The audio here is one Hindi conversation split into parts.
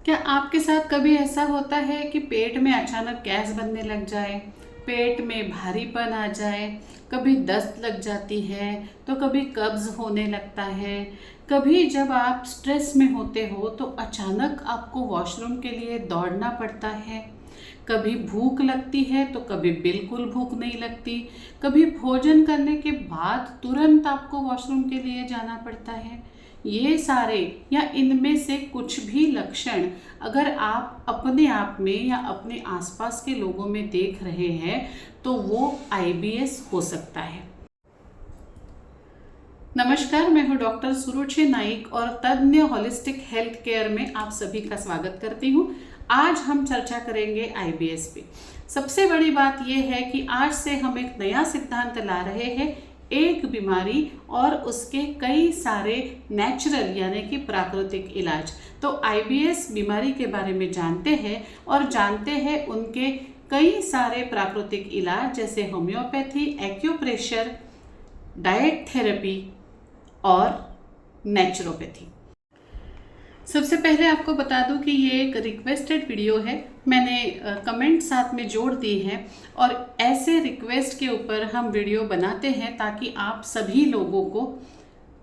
क्या आपके साथ कभी ऐसा होता है कि पेट में अचानक गैस बनने लग जाए, पेट में भारीपन आ जाए, कभी दस्त लग जाती है, तो कभी कब्ज होने लगता है, कभी जब आप स्ट्रेस में होते हो तो अचानक आपको वॉशरूम के लिए दौड़ना पड़ता है, कभी भूख लगती है तो कभी बिल्कुल भूख नहीं लगती, कभी भोजन करने के बाद तुरंत आपको वॉशरूम के लिए जाना पड़ता है। ये सारे या इनमें से कुछ भी लक्षण अगर आप अपने आप में या अपने आसपास के लोगों में देख रहे हैं तो वो आईबीएस हो सकता है। नमस्कार, मैं हूं डॉक्टर सुरुचि नाइक और तज्ञ होलिस्टिक हेल्थ केयर में आप सभी का स्वागत करती हूं। आज हम चर्चा करेंगे आईबीएस पे। सबसे बड़ी बात यह है कि आज से हम एक नया सिद्धांत ला रहे हैं, एक बीमारी और उसके कई सारे नेचुरल यानी कि प्राकृतिक इलाज। तो आईबीएस बीमारी के बारे में जानते हैं और जानते हैं उनके कई सारे प्राकृतिक इलाज, जैसे होम्योपैथी, एक्यूप्रेशर, डाइट थेरेपी और नेचुरोपैथी। सबसे पहले आपको बता दूं कि ये एक रिक्वेस्टेड वीडियो है, मैंने कमेंट साथ में जोड़ दी है और ऐसे रिक्वेस्ट के ऊपर हम वीडियो बनाते हैं ताकि आप सभी लोगों को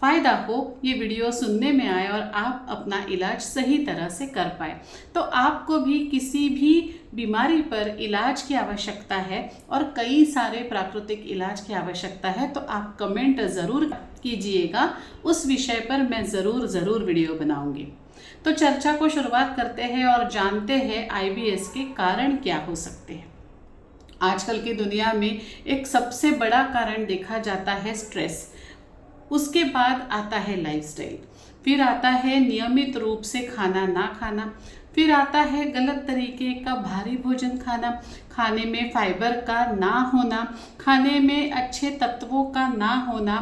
फ़ायदा हो, ये वीडियो सुनने में आए और आप अपना इलाज सही तरह से कर पाए। तो आपको भी किसी भी बीमारी पर इलाज की आवश्यकता है और कई सारे प्राकृतिक इलाज की आवश्यकता है तो आप कमेंट ज़रूर कीजिएगा, उस विषय पर मैं ज़रूर वीडियो बनाऊंगी। तो चर्चा को शुरुआत करते हैं और जानते हैं आईबीएस के कारण क्या हो सकते हैं। आजकल की दुनिया में एक सबसे बड़ा कारण देखा जाता है स्ट्रेस, उसके बाद आता है लाइफस्टाइल, फिर आता है नियमित रूप से खाना ना खाना, फिर आता है गलत तरीके का भारी भोजन खाना, खाने में फाइबर का ना होना, खाने में अच्छे तत्वों का ना होना,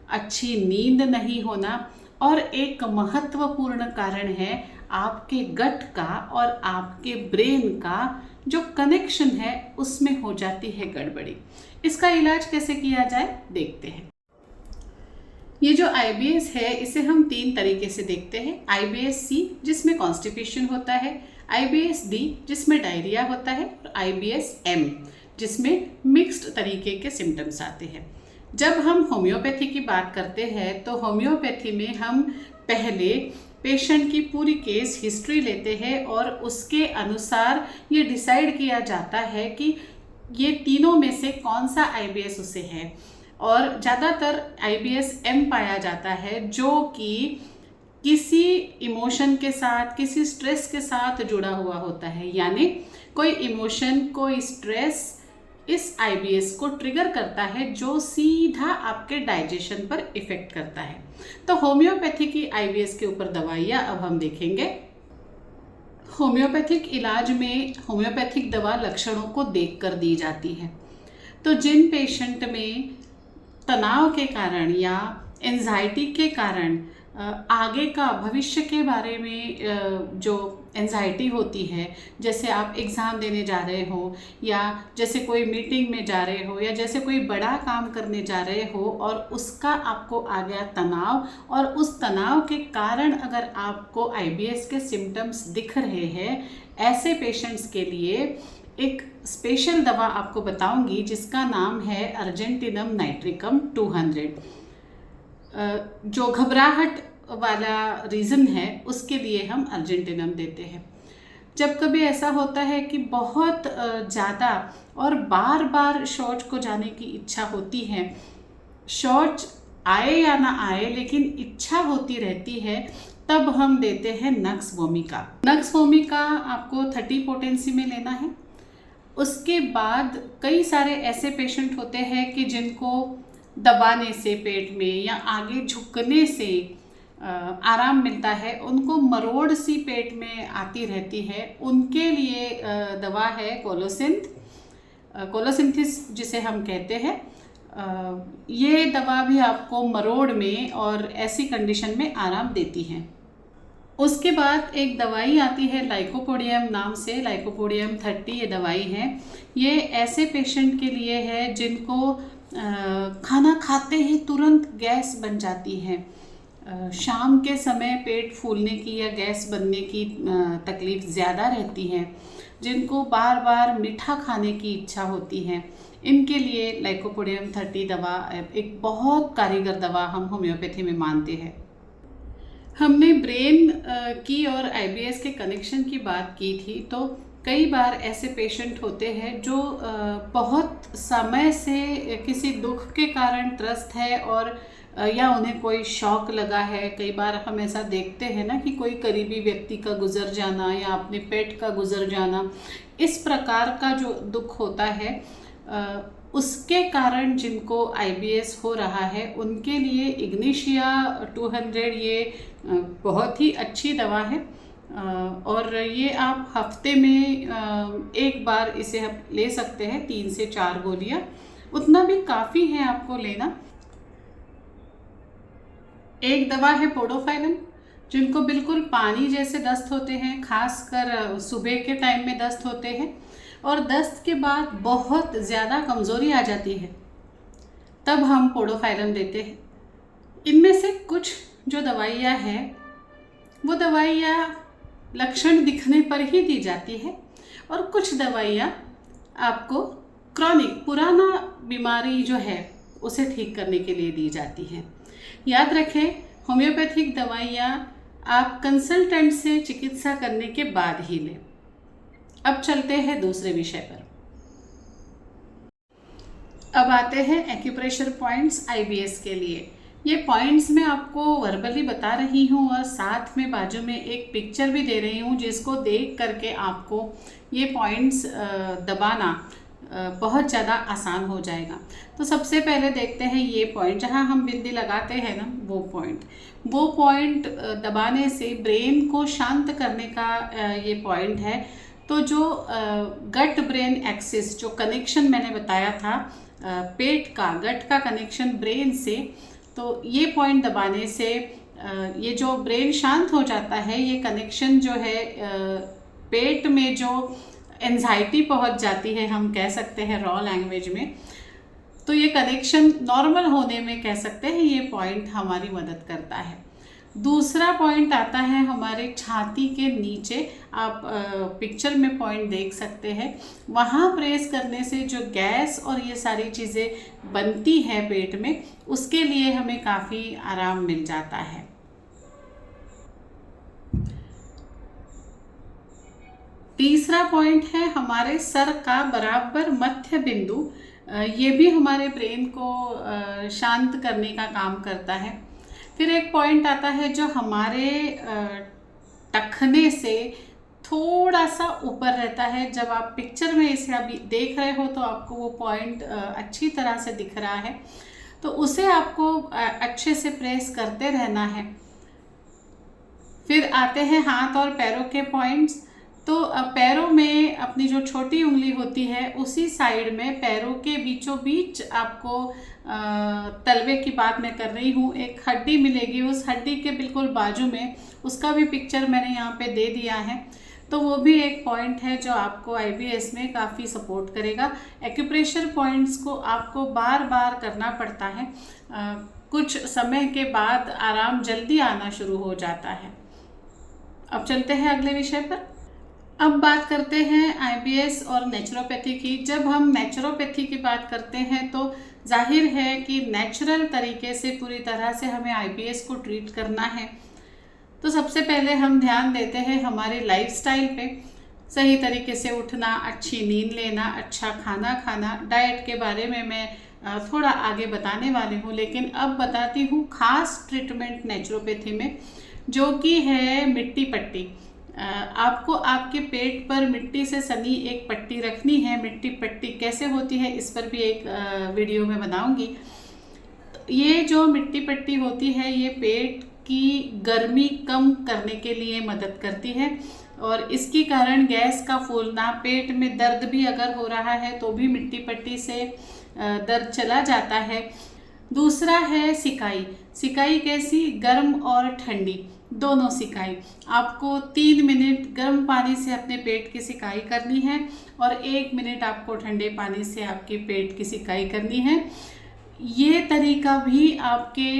अच्छी नींद नहीं होना, और एक महत्वपूर्ण कारण है आपके गट का और आपके ब्रेन का जो कनेक्शन है उसमें हो जाती है गड़बड़ी। इसका इलाज कैसे किया जाए देखते हैं। ये जो आईबीएस है इसे हम तीन तरीके से देखते हैं। आईबीएस सी जिसमें कॉन्स्टिपेशन होता है, आईबीएस डी जिसमें डायरिया होता है और आईबीएस एम जिसमें मिक्स्ड तरीके के सिम्टम्स आते हैं। जब हम होम्योपैथी की बात करते हैं तो होम्योपैथी में हम पहले पेशेंट की पूरी केस हिस्ट्री लेते हैं और उसके अनुसार ये डिसाइड किया जाता है कि ये तीनों में से कौन सा आईबीएस उसे है, और ज़्यादातर आईबीएस एम पाया जाता है जो कि किसी इमोशन के साथ, किसी स्ट्रेस के साथ जुड़ा हुआ होता है, यानी कोई इमोशन, कोई स्ट्रेस इस आईबीएस को ट्रिगर करता है जो सीधा आपके डाइजेशन पर इफेक्ट करता है। तो होम्योपैथी की आईबीएस के ऊपर दवाइयाँ अब हम देखेंगे। होम्योपैथिक इलाज में होम्योपैथिक दवा लक्षणों को देखकर दी जाती है। तो जिन पेशेंट में तनाव के कारण या एंजाइटी के कारण आगे का भविष्य के बारे में जो एंजाइटी होती है, जैसे आप एग्ज़ाम देने जा रहे हो या जैसे कोई मीटिंग में जा रहे हो या जैसे कोई बड़ा काम करने जा रहे हो और उसका आपको आ गया तनाव, और उस तनाव के कारण अगर आपको आईबीएस के सिम्टम्स दिख रहे हैं, ऐसे पेशेंट्स के लिए एक स्पेशल दवा आपको बताऊंगी जिसका नाम है अर्जेंटिनम नाइट्रिकम 200। जो घबराहट वाला रीज़न है उसके लिए हम अर्जेंटिनम देते हैं। जब कभी ऐसा होता है कि बहुत ज़्यादा और बार बार शौच को जाने की इच्छा होती है, शौच आए या ना आए लेकिन इच्छा होती रहती है, तब हम देते हैं नक्स वोमिका। नक्स वोमिका आपको 30 पोटेंसी में लेना है। उसके बाद कई सारे ऐसे पेशेंट होते हैं कि जिनको दबाने से पेट में या आगे झुकने से आराम मिलता है, उनको मरोड़ सी पेट में आती रहती है, उनके लिए दवा है कोलोसिंथ, कोलोसिंथिस जिसे हम कहते हैं। ये दवा भी आपको मरोड़ में और ऐसी कंडीशन में आराम देती है। उसके बाद एक दवाई आती है लाइकोपोडियम नाम से, लाइकोपोडियम 30 ये दवाई है। ये ऐसे पेशेंट के लिए है जिनको खाना खाते ही तुरंत गैस बन जाती है, शाम के समय पेट फूलने की या गैस बनने की तकलीफ़ ज़्यादा रहती है, जिनको बार बार मीठा खाने की इच्छा होती है, इनके लिए लाइकोपोडियम 30 दवा एक बहुत कारगर दवा हम होम्योपैथी में मानते हैं। हमने ब्रेन की और आईबीएस के कनेक्शन की बात की थी, तो कई बार ऐसे पेशेंट होते हैं जो बहुत समय से किसी दुख के कारण त्रस्त है और या उन्हें कोई शौक लगा है। कई बार हम ऐसा देखते हैं ना कि कोई करीबी व्यक्ति का गुजर जाना या अपने पेट का गुजर जाना, इस प्रकार का जो दुख होता है उसके कारण जिनको आईबीएस हो रहा है, उनके लिए इग्निशिया 200 ये बहुत ही अच्छी दवा है और ये आप हफ्ते में एक बार इसे आप ले सकते हैं, 3 से 4 गोलियां, उतना भी काफ़ी है आपको लेना। एक दवा है पोडोफाइलम, जिनको बिल्कुल पानी जैसे दस्त होते हैं, खासकर सुबह के टाइम में दस्त होते हैं और दस्त के बाद बहुत ज़्यादा कमज़ोरी आ जाती है, तब हम पोडोफाइलम देते हैं। इनमें से कुछ जो दवाइयाँ हैं वो दवाइयाँ लक्षण दिखने पर ही दी जाती है और कुछ दवाइयाँ आपको क्रॉनिक पुराना बीमारी जो है उसे ठीक करने के लिए दी जाती हैं। याद रखें, होम्योपैथिक दवाइयाँ आप कंसल्टेंट से चिकित्सा करने के बाद ही लें। अब चलते हैं दूसरे विषय पर। अब आते हैं एक्यूप्रेशर पॉइंट्स आईबीएस के लिए। ये पॉइंट्स मैं आपको वर्बली बता रही हूँ और साथ में बाजू में एक पिक्चर भी दे रही हूँ, जिसको देख करके आपको ये पॉइंट्स दबाना बहुत ज़्यादा आसान हो जाएगा। तो सबसे पहले देखते हैं ये पॉइंट जहाँ हम बिंदी लगाते हैं ना, वो पॉइंट दबाने से ब्रेन को शांत करने का ये पॉइंट है। तो जो गट ब्रेन एक्सिस, जो कनेक्शन मैंने बताया था पेट का, गट का कनेक्शन ब्रेन से, तो ये पॉइंट दबाने से ये जो ब्रेन शांत हो जाता है। ये कनेक्शन जो है पेट में जो एंजाइटी पहुंच जाती है, हम कह सकते हैं रॉ लैंग्वेज में, तो ये कनेक्शन नॉर्मल होने में कह सकते हैं ये पॉइंट हमारी मदद करता है। दूसरा पॉइंट आता है हमारे छाती के नीचे, आप पिक्चर में पॉइंट देख सकते हैं। वहाँ प्रेस करने से जो गैस और ये सारी चीज़ें बनती हैं पेट में, उसके लिए हमें काफ़ी आराम मिल जाता है। तीसरा पॉइंट है हमारे सर का बराबर मध्य बिंदु। ये भी हमारे ब्रेन को शांत करने का काम करता है। फिर एक पॉइंट आता है जो हमारे टखने से थोड़ा सा ऊपर रहता है। जब आप पिक्चर में इसे अभी देख रहे हो तो आपको वो पॉइंट अच्छी तरह से दिख रहा है, तो उसे आपको अच्छे से प्रेस करते रहना है। फिर आते हैं हाथ और पैरों के पॉइंट्स। तो पैरों में अपनी जो छोटी उंगली होती है उसी साइड में पैरों के बीचों बीच आपको तलवे की बात मैं कर रही हूँ, एक हड्डी मिलेगी, उस हड्डी के बिल्कुल बाजू में, उसका भी पिक्चर मैंने यहाँ पे दे दिया है। तो वो भी एक पॉइंट है जो आपको आईबीएस में काफ़ी सपोर्ट करेगा। एक्यूप्रेशर पॉइंट्स को आपको बार बार करना पड़ता है, कुछ समय के बाद आराम जल्दी आना शुरू हो जाता है। अब चलते हैं अगले विषय पर। अब बात करते हैं आईबीएस और नेचुरोपैथी की। जब हम नेचुरोपैथी की बात करते हैं तो जाहिर है कि नेचुरल तरीके से पूरी तरह से हमें आईबीएस को ट्रीट करना है। तो सबसे पहले हम ध्यान देते हैं हमारे लाइफस्टाइल पे, सही तरीके से उठना, अच्छी नींद लेना, अच्छा खाना खाना। डाइट के बारे में मैं थोड़ा आगे बताने वाली हूँ, लेकिन अब बताती हूँ खास ट्रीटमेंट नेचुरोपैथी में, जो कि है मिट्टी पट्टी। आपको आपके पेट पर मिट्टी से सनी एक पट्टी रखनी है। मिट्टी पट्टी कैसे होती है इस पर भी एक वीडियो में बनाऊंगी। ये जो मिट्टी पट्टी होती है ये पेट की गर्मी कम करने के लिए मदद करती है और इसके कारण गैस का फूलना, पेट में दर्द भी अगर हो रहा है तो भी मिट्टी पट्टी से दर्द चला जाता है। दूसरा है सिकाई। सिकाई कैसी? गर्म और ठंडी दोनों सिकाई। आपको 3 मिनट गर्म पानी से अपने पेट की सिकाई करनी है और 1 मिनट आपको ठंडे पानी से आपके पेट की सिकाई करनी है। ये तरीका भी आपके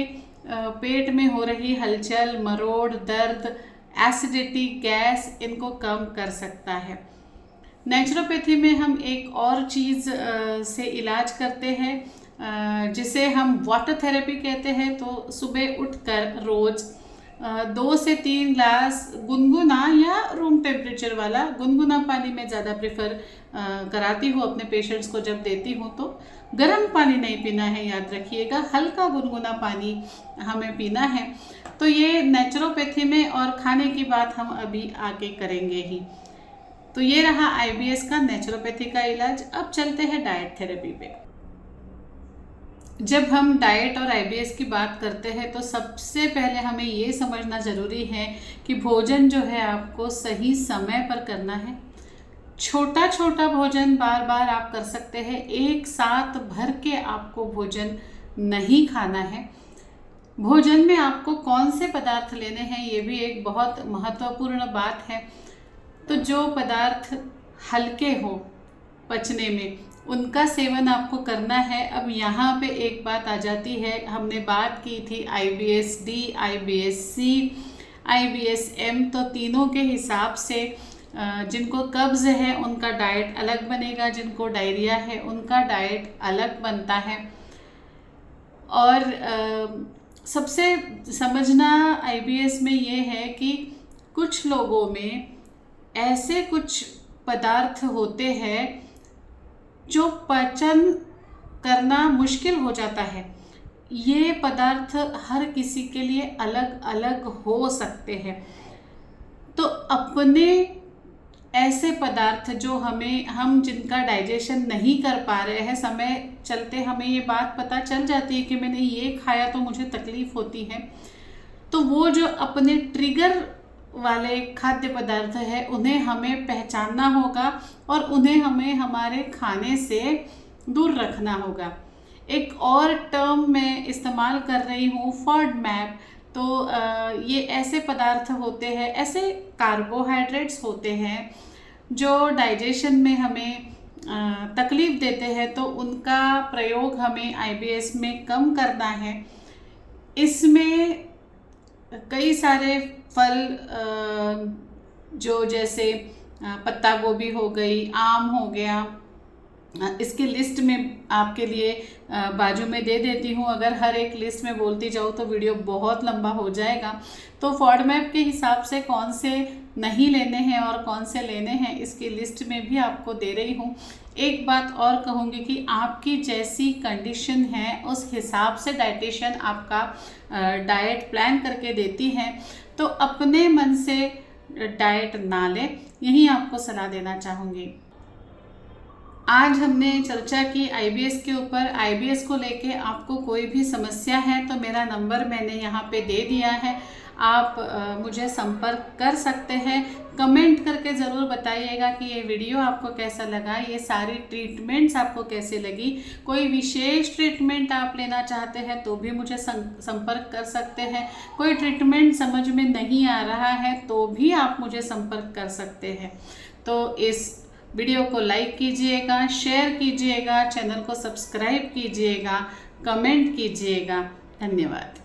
पेट में हो रही हलचल, मरोड़, दर्द, एसिडिटी, गैस, इनको कम कर सकता है। नेचुरोपैथी में हम एक और चीज़ से इलाज करते हैं जिसे हम वाटर थेरेपी कहते हैं। तो सुबह उठकर रोज़ 2 से 3 ग्लास गुनगुना या रूम टेम्परेचर वाला गुनगुना पानी में ज़्यादा प्रेफर कराती हूँ अपने पेशेंट्स को। जब देती हूँ तो गर्म पानी नहीं पीना है, याद रखिएगा, हल्का गुनगुना पानी हमें पीना है। तो ये नेचुरोपैथी में, और खाने की बात हम अभी आगे करेंगे ही। तो ये रहा आईबीएस का नेचुरोपैथी का इलाज। अब चलते हैं डाइट थेरेपी पे। जब हम डाइट और आईबीएस की बात करते हैं तो सबसे पहले हमें ये समझना ज़रूरी है कि भोजन जो है आपको सही समय पर करना है। छोटा छोटा भोजन बार बार आप कर सकते हैं, एक साथ भर के आपको भोजन नहीं खाना है। भोजन में आपको कौन से पदार्थ लेने हैं ये भी एक बहुत महत्वपूर्ण बात है। तो जो पदार्थ हल्के हो पचने में, उनका सेवन आपको करना है। अब यहाँ पे एक बात आ जाती है, हमने बात की थी आईबीएस डी, आईबीएस सी, आईबीएस एम। तो तीनों के हिसाब से जिनको कब्ज़ है उनका डाइट अलग बनेगा, जिनको डायरिया है उनका डाइट अलग बनता है। और सबसे समझना आईबीएस में ये है कि कुछ लोगों में ऐसे कुछ पदार्थ होते हैं जो पाचन करना मुश्किल हो जाता है। ये पदार्थ हर किसी के लिए अलग अलग हो सकते हैं। तो अपने ऐसे पदार्थ जो हम जिनका डाइजेशन नहीं कर पा रहे हैं, समय चलते हमें ये बात पता चल जाती है कि मैंने ये खाया तो मुझे तकलीफ़ होती है, तो वो जो अपने ट्रिगर वाले खाद्य पदार्थ है उन्हें हमें पहचानना होगा और उन्हें हमें हमारे खाने से दूर रखना होगा। एक और टर्म मैं इस्तेमाल कर रही हूँ, फॉडमैप। तो ये ऐसे पदार्थ होते हैं, ऐसे कार्बोहाइड्रेट्स होते हैं जो डाइजेशन में हमें तकलीफ़ देते हैं, तो उनका प्रयोग हमें आईबीएस में कम करना है। इसमें कई सारे फल जो जैसे पत्ता गोभी हो गई, आम हो गया, इसकी लिस्ट में आपके लिए बाजू में दे देती हूँ। अगर हर एक लिस्ट में बोलती जाऊँ तो वीडियो बहुत लंबा हो जाएगा। तो फॉडमैप के हिसाब से कौन से नहीं लेने हैं और कौन से लेने हैं इसकी लिस्ट में भी आपको दे रही हूँ। एक बात और कहूँगी कि आपकी जैसी कंडीशन है उस हिसाब से डाइटिशियन आपका डाइट प्लान करके देती हैं। तो अपने मन से डाइट ना लें, यही आपको सलाह देना चाहूँगी। आज हमने चर्चा की आईबीएस के ऊपर। आईबीएस को लेके आपको कोई भी समस्या है तो मेरा नंबर मैंने यहाँ पे दे दिया है, आप मुझे संपर्क कर सकते हैं। कमेंट करके ज़रूर बताइएगा कि ये वीडियो आपको कैसा लगा, ये सारी ट्रीटमेंट्स आपको कैसे लगी। कोई विशेष ट्रीटमेंट आप लेना चाहते हैं तो भी मुझे संपर्क कर सकते हैं। कोई ट्रीटमेंट समझ में नहीं आ रहा है तो भी आप मुझे संपर्क कर सकते हैं। तो इस वीडियो को लाइक कीजिएगा, शेयर कीजिएगा, चैनल को सब्सक्राइब कीजिएगा, कमेंट कीजिएगा। धन्यवाद।